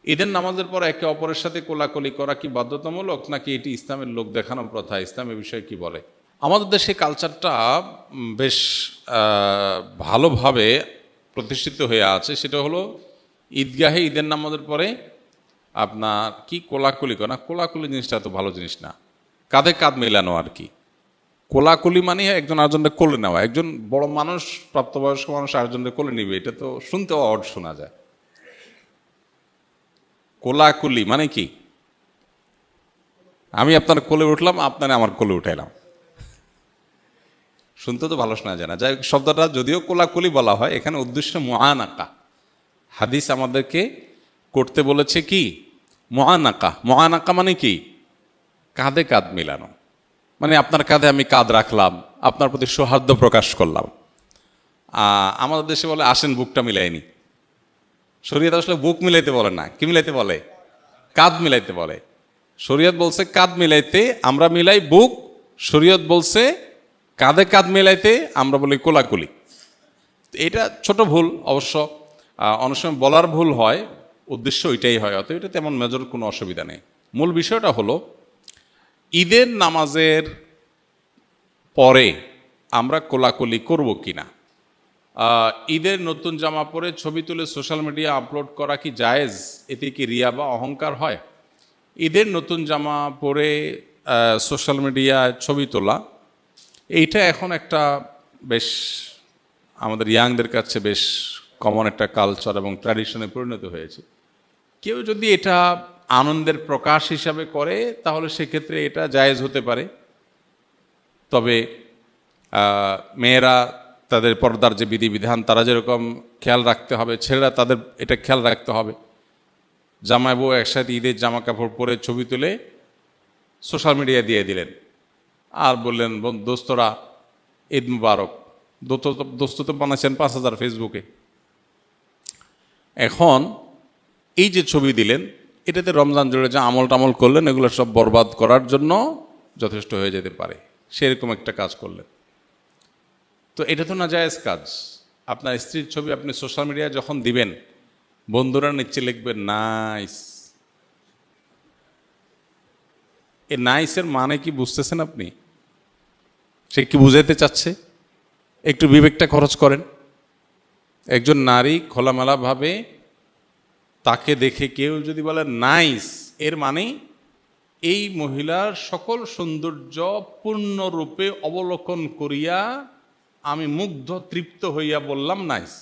ঈদের নামাজের পর একে অপরের সাথে কোলাকুলি করা কি বাধ্যতামূলক, নাকি এটি ইসলামের লোক দেখানো প্রথা? ইসলাম এ বিষয়ে কি বলে? আমাদের দেশে কালচারটা বেশ ভালোভাবে প্রতিষ্ঠিত হয়ে আছে। সেটা হলো ঈদগাহে ঈদের নামাজের পরে আপনার কি কোলাকুলি করা। কোলাকুলি জিনিসটা তো ভালো জিনিস না, কাঁধে কাঁধ মেলানো আর কি। কোলাকুলি মানে একজন আরেকজনকে কোলে নেওয়া। একজন বড় মানুষ, প্রাপ্তবয়স্ক মানুষ আরেকজনকে কোলে নিবে, এটা তো শুনতেও অড শোনা যায়। কোলাকুলি মানে কি? আমি আপনার কোলে উঠলাম, আপনারা আমার কোলে উঠাইলাম, শুনতে তো ভালো শোনা যায় না। যাই শব্দটা যদিও কোলাকুলি বলা হয়, এখানে উদ্দেশ্য মুআনাকা। হাদিস আমাদেরকে করতে বলেছে কি? মুআনাকা। মুআনাকা মানে কি? কাঁধে কাঁধ মিলানো। মানে আপনার কাঁধে আমি কাঁধ রাখলাম, আপনার প্রতি সৌহার্দ্য প্রকাশ করলাম। আমাদের দেশে বলে আসেন বুকটা মিলাইনি। শরীয়ত আসলে বুক মিলাইতে বলে না, কি মিলাইতে বলে? কাঁধ মিলাইতে বলে। শরীয়ত বলছে কাঁধ মিলাইতে, আমরা মিলাই বুক। শরীয়ত বলছে কাঁধে কাঁধ মিলাইতে, আমরা বলি কোলাকুলি। এটা ছোট ভুল অবশ্য, অনেক সময় বলার ভুল হয়, উদ্দেশ্য ওইটাই হয়, অতএব এটা তেমন মেজর কোনো অসুবিধা নেই। মূল বিষয়টা হলো ঈদের নামাজের পরে আমরা কোলাকুলি করব কিনা। ঈদের নতুন জামা পরে ছবি তুলে সোশ্যাল মিডিয়া আপলোড করা কি জায়েজ? এতে কি রিয়া বা অহংকার হয়? ঈদের নতুন জামা পরে সোশ্যাল মিডিয়ায় ছবি তোলা, এইটা এখন একটা বেশ আমাদের ইয়াংদের কাছে বেশ কমন একটা কালচার এবং ট্র্যাডিশনে পরিণত হয়েছে। কেউ যদি এটা আনন্দের প্রকাশ হিসাবে করে তাহলে সেক্ষেত্রে এটা জায়েজ হতে পারে। তবে মেয়েরা তাদের পর্দার যে বিধিবিধান তারা যেরকম খেয়াল রাখতে হবে, ছেলেরা তাদের এটা খেয়াল রাখতে হবে। জামাই বউ একসাথে ঈদের জামা কাপড় পরে ছবি তুলে সোশ্যাল মিডিয়ায় দিয়ে দিলেন আর বললেন দোস্তরা ঈদ মুবারক। দোস্ত তো বানাচ্ছেন 5,000 ফেসবুকে। এখন এই যে ছবি দিলেন, এটাতে রমজান জুড়ে যে আমল টামল করলেন এগুলো সব বরবাদ করার জন্য যথেষ্ট হয়ে যেতে পারে। সেরকম একটা কাজ করলেন, তো এটা তো না জায়েজ কাজ। আপনার স্ত্রীর ছবি আপনি সোশ্যাল মিডিয়ায় যখন দিবেন, বন্ধুরা নিচে লিখবেন নাইস। এ নাইসের মানে কি বুঝতেছেন আপনি? সে কি বুঝাইতে চাচ্ছে? একটু বিবেকটা খরচ করেন। একজন নারী খোলামেলাভাবে তাকে দেখে কেউ যদি বলে নাইস, এর মানে এই মহিলার সকল সৌন্দর্য পূর্ণরূপে অবলোকন করিয়া আমি মুগ্ধ তৃপ্ত হইয়া বললাম নাইস।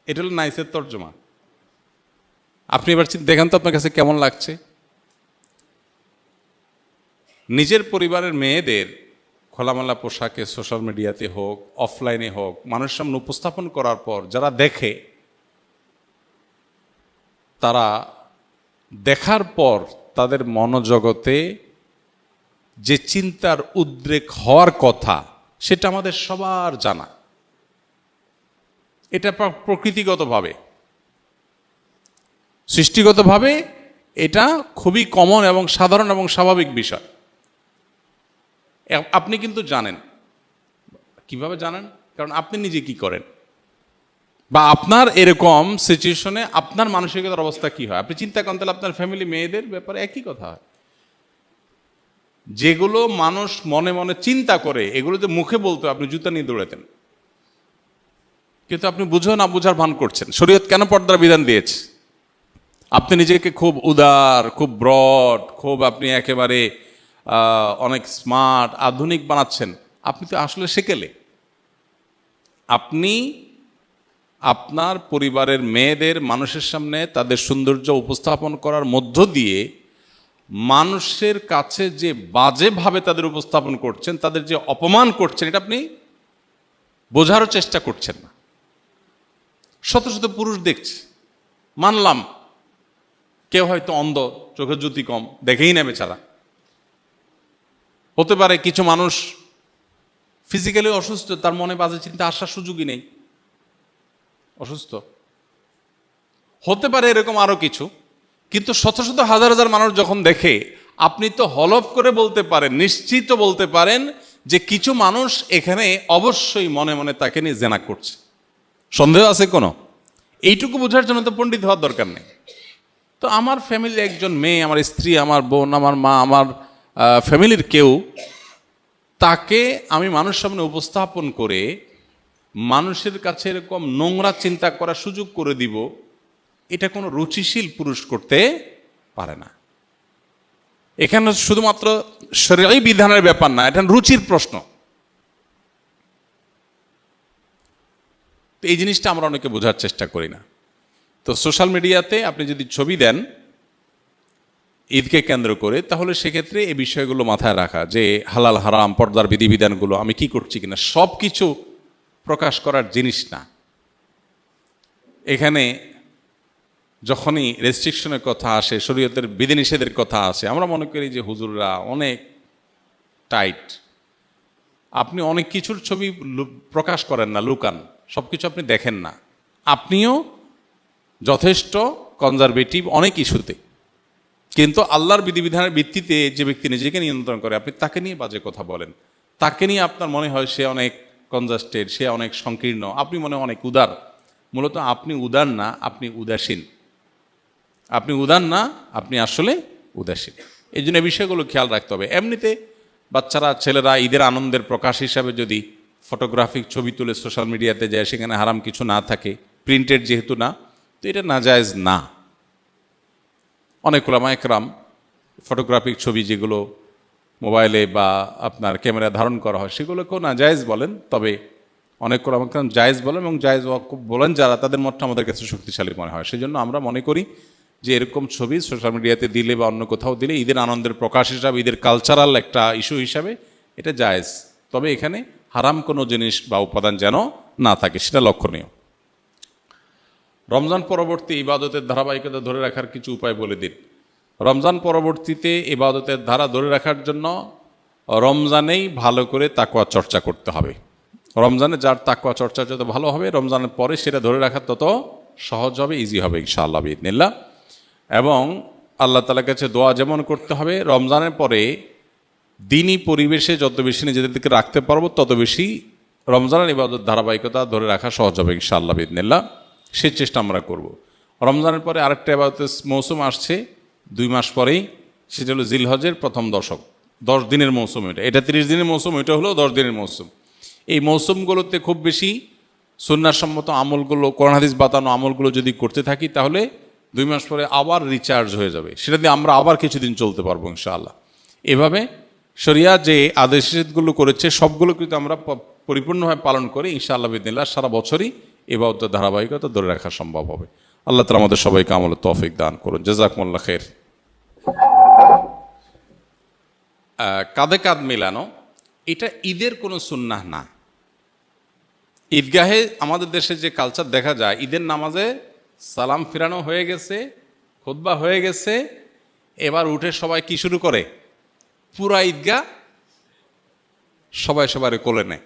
এটা হলো নাইসের তর্জমা। আপনি এবার দেখেন তো আপনার কাছে কেমন লাগছে। নিজের পরিবারের মেয়েদের খোলামেলা পোশাকে সোশ্যাল মিডিয়াতে হোক, অফলাইনে হোক, মানুষের সামনে উপস্থাপন করার পর যারা দেখে, তারা দেখার পর তাদের মনোজগতে যে চিন্তার উদ্রেক হওয়ার কথা সেটা আমাদের সবার জানা। এটা প্রকৃতিগতভাবে, সৃষ্টিগতভাবে এটা খুবই কমন এবং সাধারণ এবং স্বাভাবিক বিষয়। আপনি কিন্তু জানেন। কিভাবে জানেন? কারণ আপনি নিজে কি করেন, বা আপনার এরকম সিচুয়েশনে আপনার মানসিকতার অবস্থা কি হয় আপনি চিন্তা করেন, তাহলে আপনার ফ্যামিলি মেয়েদের ব্যাপারে একই কথা হয়। যেগুলো মানুষ মনে মনে চিন্তা করে, এগুলো যে মুখে বলতো আপনি জুতা নিয়ে দৌড়াতেন, কিন্তু আপনি বুঝো না বুঝার ভান করছেন। শরীয়ত কেন পর্দার বিধান দিয়েছে? আপনি নিজেকে খুব উদার, খুব ব্রড, খুব আপনি একেবারে অনেক স্মার্ট, আধুনিক বানাচ্ছেন। আপনি তো আসলে সেকেলে। আপনি আপনার পরিবারের মেয়েদের মানুষের সামনে তাদের সৌন্দর্য উপস্থাপন করার মধ্য দিয়ে মানুষের কাছে যে বাজেভাবে তাদের উপস্থাপন করছেন, তাদের যে অপমান করছেন, এটা আপনি বোঝারও চেষ্টা করছেন না। শত শত পুরুষ দেখছে, মানলাম কেউ হয়তো অন্ধ, চোখের জ্যোতি কম, দেখেই নেবে ছাড়া। হতে পারে কিছু মানুষ ফিজিক্যালি অসুস্থ, তার মনে বাজে চিন্তা আসার সুযোগই নেই, অসুস্থ হতে পারে, এরকম আরো কিছু। কিন্তু শত শত হাজার হাজার মানুষ যখন দেখে, আপনি তো হলফ করে বলতে পারেন, নিশ্চিত বলতে পারেন যে কিছু মানুষ এখানে অবশ্যই মনে মনে তাকে নিয়ে জেনা করছে। সন্দেহ আছে কোনো? এইটুকু বোঝার জন্য তো পণ্ডিত হওয়ার দরকার নেই। তো আমার ফ্যামিলির একজন মেয়ে, আমার স্ত্রী, আমার বোন, আমার মা, আমার ফ্যামিলির কেউ, তাকে আমি মানুষের সামনে উপস্থাপন করে মানুষের কাছে এরকম নোংরা চিন্তা করার সুযোগ করে দিব, এটা কোনো রুচিশীল পুরুষ করতে পারে না। এখানে শুধুমাত্র শরীয়ী বিধানের ব্যাপার না, এটা রুচির প্রশ্ন। তো এই জিনিসটা আমরা অনেকে বোঝার চেষ্টা করি না। তো সোশ্যাল মিডিয়াতে আপনি যদি ছবি দেন ঈদকে কেন্দ্র করে, তাহলে সেক্ষেত্রে এই বিষয়গুলো মাথায় রাখা যে হালাল হারাম, পর্দার বিধিবিধানগুলো আমি কি করছি কিনা, সব কিছু প্রকাশ করার জিনিস না। এখানে যখনই রেস্ট্রিকশনের কথা আসে, শরীয়তের বিধিনিষেধের কথা আসে, আমরা মনে করি যে হুজুররা অনেক টাইট, আপনি অনেক কিছুর ছবি প্রকাশ করেন না, লুকান, সব কিছু আপনি দেখেন না। আপনিও যথেষ্ট কনজারভেটিভ অনেক ইস্যুতে, কিন্তু আল্লাহর বিধিবিধানের ভিত্তিতে যে ব্যক্তি নিজেকে নিয়ন্ত্রণ করে, আপনি তাকে নিয়ে বাজে কথা বলেন, তাকে নিয়ে আপনার মনে হয় সে অনেক কনজাস্টেড, সে অনেক সংকীর্ণ, আপনি মনে হয় অনেক উদার। মূলত আপনি উদার না, আপনি উদাসীন। আপনি উদার না, আপনি আসলে উদাসীন। এই জন্য এই বিষয়গুলো খেয়াল রাখতে হবে। এমনিতে বাচ্চারা, ছেলেরা ঈদের আনন্দের প্রকাশ হিসাবে যদি ফটোগ্রাফিক ছবি তুলে সোশ্যাল মিডিয়াতে যায়, সেখানে হারাম কিছু না থাকে, প্রিন্টেড যেহেতু না, তো এটা নাজায়েজ না। অনেক উলামা একরাম ফটোগ্রাফিক ছবি যেগুলো মোবাইলে বা আপনার ক্যামেরা ধারণ করা হয়, সেগুলোকেও নাজায়েজ বলেন। তবে অনেক উলামা একরাম জায়েজ বলেন, এবং জায়েজ বলেন যারা, তাদের মতটা আমাদের কাছে শক্তিশালী মনে হয়। সেজন্য আমরা মনে করি যে এরকম ছবি সোশ্যাল মিডিয়াতে দিলে বা অন্য কোথাও দিলে ঈদের আনন্দের প্রকাশ হিসাবে, ঈদের কালচারাল একটা ইস্যু হিসাবে এটা জায়েজ। তবে এখানে হারাম কোনো জিনিস বা উপাদান যেন না থাকে, সেটা লক্ষণীয়। রমজান পরবর্তী ইবাদতের ধারাবাহিকতা ধরে রাখার কিছু উপায় বলে দিন। রমজান পরবর্তীতে ইবাদতের ধারা ধরে রাখার জন্য রমজানেই ভালো করে তাকওয়া চর্চা করতে হবে। রমজানে যার তাকওয়া চর্চা যত ভালো হবে, রমজানের পরে সেটা ধরে রাখা তত সহজ হবে, ইজি হবে ইনশাআল্লাহ বিইذনিল্লাহ। এবং আল্লাহ তাআলার কাছে দোয়া যেমন করতে হবে, রমজানের পরে দিনই পরিবেশে যত বেশি নিজেদেরকে রাখতে পারবো, তত বেশি রমজানের ইবাদত ধারাবাহিকতা ধরে রাখা সহজ হবে ইনশাআল্লাহ বিইذনিল্লাহ। সেই চেষ্টা আমরা করব। রমজানের পরে আরেকটা ইবাদতের মৌসুম আসছে 2 মাস পরেই, সেটা হলো জিলহজের প্রথম দশক, 10 দিনের মৌসুম। এটা 30 দিনের মৌসুম, এটা হলো 10 দিনের মৌসুম। এই মৌসুমগুলোতে খুব বেশি সুন্নাহসম্মত আমলগুলো, কোরআন হাদিস বাতানো আমলগুলো যদি করতে থাকি, তাহলে 2 মাস পরে আবার রিচার্জ হয়ে যাবে, সেটা দিয়ে আমরা আবার কিছুদিন চলতে পারবো ইনশাআল্লাহ। এভাবে শরিয়া যে আদেশগুলো করেছে সবগুলো কিন্তু আমরা পরিপূর্ণভাবে পালন করি ইনশাআল্লাহ বিইذনিল্লাহ, সারা বছরই ইবাদতের ধারাবাহিকতা ধরে রাখা সম্ভব হবে। আল্লাহ তাআলা আমাদের সবাইকে আমলের তৌফিক দান করুন। জাযাকুমুল্লাহ খাইর। কাঁধে কাঁধ মেলানো এটা ঈদের কোনো সুন্নাহ না। ঈদগাহে আমাদের দেশে যে কালচার দেখা যায়, ঈদের নামাজে সালাম ফিরানো হয়ে গেছে, খুতবা হয়ে গেছে, এবার উঠে সবাই কি শুরু করে, পুরা ঈদগাহ সবাই সবার কোলে নেয়,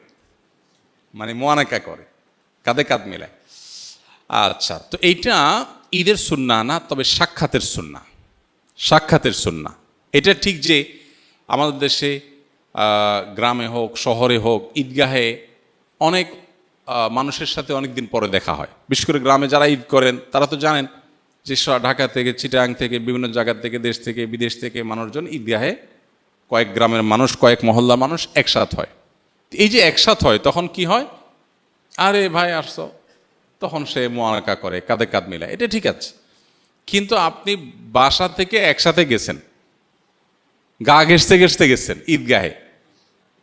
মানে মুআনাকা করে, কাঁধে কাঁধ মেলায়। আচ্ছা, তো এইটা ঈদের সুন্নাহ না, তবে সাক্ষাতের সুন্নাহ। সাক্ষাতের সুন্নাহ এটা ঠিক যে আমাদের দেশে গ্রামে হোক শহরে হোক, ঈদগাহে অনেক মানুষের সাথে অনেক দিন পরে দেখা হয়। বিশেষ করে গ্রামে যারা ঈদ করেন তারা তো জানেন যে ঢাকা থেকে, চিটাগাং থেকে, বিভিন্ন জায়গা থেকে, দেশ থেকে, বিদেশ থেকে মানুষজন ঈদগাহে, কয়েক গ্রামের মানুষ, কয়েক মহল্লার মানুষ একসাথ হয়। এই যে একসাথ হয়, তখন কি হয়, আরে ভাই আসছো, তখন সে মুআনাকা করে, কাঁধে কাঁধ মেলায়, এটা ঠিক আছে। কিন্তু আপনি বাসা থেকে একসাথে গেছেন, গা ঘেঁষতে ঘেঁষতে গেছেন ঈদগাহে,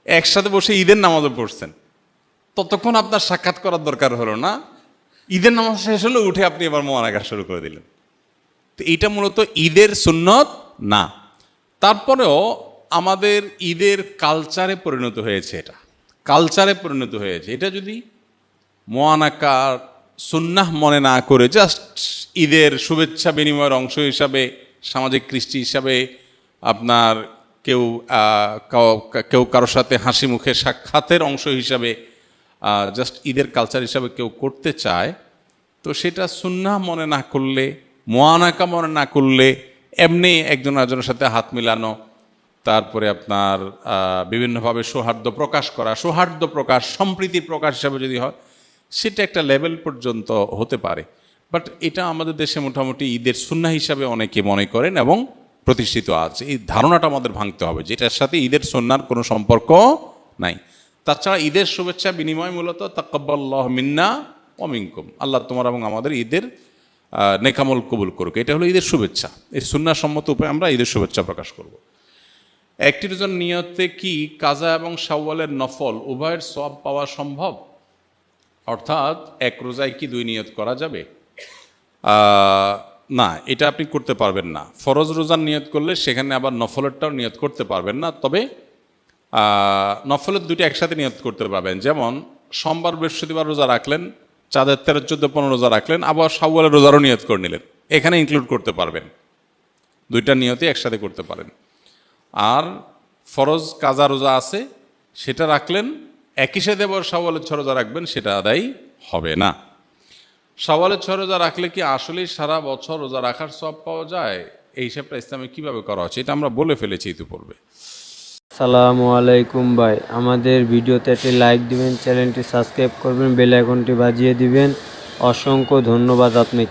একসাথে বসে ঈদের নামাজও পড়ছেন, ততক্ষণ আপনার সাক্ষাৎ করার দরকার হলো না। ঈদের নামাজ শেষ হলে উঠে আপনি এবার মুআনাকা শুরু করে দিলেন। তো এইটা মূলত ঈদের সুন্নত না। তারপরেও আমাদের ঈদের কালচারে পরিণত হয়েছে, এটা কালচারে পরিণত হয়েছে। এটা যদি মুআনাকার সুন্নাহ মনে না করে জাস্ট ঈদের শুভেচ্ছা বিনিময়ের অংশ হিসাবে, সামাজিক কৃষ্টি হিসাবে, আপনার কেউ কেউ কারোর সাথে হাসি মুখে সাক্ষাতের অংশ হিসাবে জাস্ট ঈদের কালচার হিসাবে কেউ করতে চায়, তো সেটা সুন্নাহ মনে না করলে, মুআনাকা মনে না করলে, এমনি একজন আরেকজনের সাথে হাত মিলানো, তারপরে আপনার বিভিন্নভাবে সৌহার্দ্য প্রকাশ করা, সৌহার্দ্য প্রকাশ, সম্প্রীতির প্রকাশ হিসাবে যদি হয়, সেটা একটা লেভেল পর্যন্ত হতে পারে। বাট এটা আমাদের দেশে মোটামুটি ঈদের সুন্নাহ হিসাবে অনেকে মনে করেন এবং প্রতিষ্ঠিত আছে। এই ধারণাটা আমাদের ভাঙতে হবে যে এটার সাথে ঈদের সুন্নাহর কোনো সম্পর্ক নাই। তাছাড়া ঈদের শুভেচ্ছা বিনিময় মূলত তাকাব্বালাল্লাহু মিন্না ওয়া মিনকুম, আল্লাহ তোমার এবং আমাদের ঈদের নেকামল কবুল করুক, এটা হলো ঈদের শুভেচ্ছা। এই সুন্নাহ সম্মত উপায়ে আমরা ঈদের শুভেচ্ছা প্রকাশ করব। একটি রোজার নিয়তে কি কাজা এবং শাওয়ালের নফল উভয়ের সওয়াব পাওয়া সম্ভব? অর্থাৎ এক রোজায় কি দুই নিয়ত করা যাবে? না, এটা আপনি করতে পারবেন না। ফরজ রোজার নিয়ত করলে সেখানে আবার নফলেরটাও নিয়ত করতে পারবেন না। তবে নফলের দুটো একসাথে নিয়ত করতে পারবেন। যেমন সোমবার বৃহস্পতিবার রোজা রাখলেন, চাঁদের 13, 14, 15 রোজা রাখলেন, আবার শাওয়ালের রোজারও নিয়ত করে নিলেন, এখানে ইনক্লুড করতে পারবেন। দুইটা নিয়তই একসাথে করতে পারেন। আর ফরজ কাজা রোজা আছে, সেটা রাখলেন, একই সাথে আবার শাওয়ালের 6 রোজা রাখবেন, সেটা আদায় হবে না। শাওয়ালের 6 রোজা রাখলে কি আসলেই সারা বছর রোজা রাখার সওয়াব পাওয়া যায়? এই হিসাবটা ইসলামে কীভাবে করা হচ্ছে এটা আমরা বলে ফেলেছি ইতিপূর্বে। আসসালামু আলাইকুম ভাই, আমাদের ভিডিওতে একটি লাইক দিবেন, চ্যানেলটি সাবস্ক্রাইব করবেন, বেল আইকনটি বাজিয়ে দিবেন। অসংখ্য ধন্যবাদ আপনাকে।